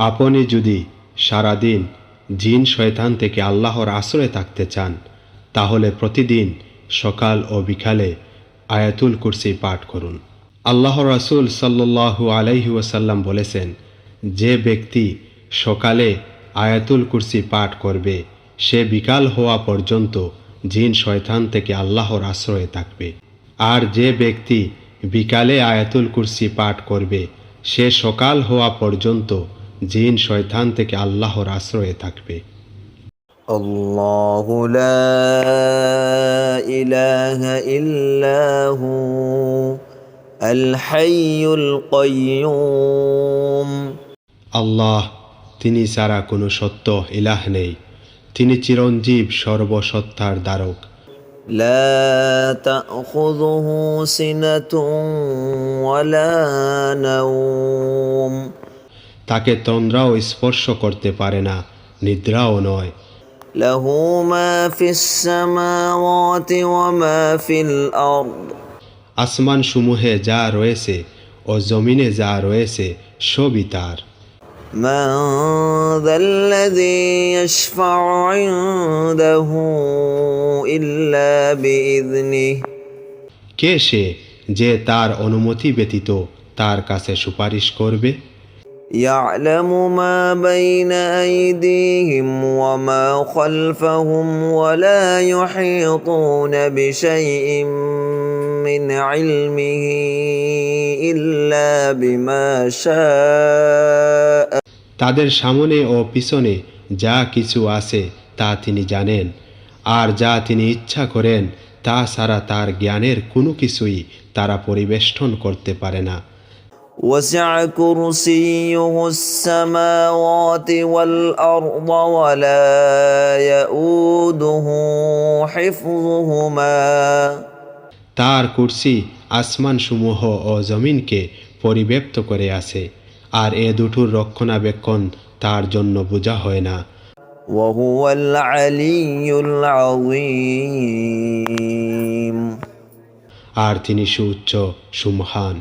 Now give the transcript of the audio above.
আপনি যদি সারাদিন জিন শয়তান থেকে আল্লাহর আশ্রয়ে থাকতে চান তাহলে প্রতিদিন সকাল ও বিকালে আয়াতুল কুরসি পাঠ করুন। আল্লাহ রাসূল সাল্লাল্লাহু আলাইহি ওয়াসাল্লাম বলেছেন, যে ব্যক্তি সকালে আয়াতুল কুরসি পাঠ করবে সে বিকাল হওয়া পর্যন্ত জিন শয়তান থেকে আল্লাহর আশ্রয়ে থাকবে। আর যে ব্যক্তি বিকালে আয়াতুল কুরসি পাঠ করবে সে সকাল হওয়া পর্যন্ত জিন শয়তান থেকে আল্লাহর আশ্রয়ে থাকবে। الله لا إله إلا هو الحي القيوم আল্লাহ, তিনি ছাড়া কোনো সত্য ইলাহ নেই, তিনি চিরঞ্জীব সর্বসত্তার ধারক। لا تأخذه سنة ولا نوم তাকে তন্দ্রাও স্পর্শ করতে পারে না, নিদ্রাও নয়। له ما في السماوات وما في الأرض আসমান সমূহে যা রয়েছে ও জমিনে যা রয়েছে সবই তার। من ذا الذي يشفع عنده إلا بإذنه কে সে যে তার অনুমতি ব্যতীত তার কাছে সুপারিশ করবে? يعلم ما بين أيديهم وما خلفهم ولا يحيطون بشيء من علمه إلا بما شاء তাদের সামনে ও পিছনে যা কিছু আছে তা তিনি জানেন, আর যা তিনি ইচ্ছা করেন তা ছাড়া তার জ্ঞানের কোনো কিছুই তারা পরিবেষ্টন করতে পারে না। وسع كرسيه السماوات والأرض ولا يؤوده حفظهما তার কুরসি আসমান সমূহ ও জমিনকে পরিব্যাপ্ত করে আছে, আর এ দুটোর রক্ষণাবেক্ষণ তার জন্য বোঝা হয় না। وهو العلي العظيم আর তিনি সুউচ্চ সুমহান।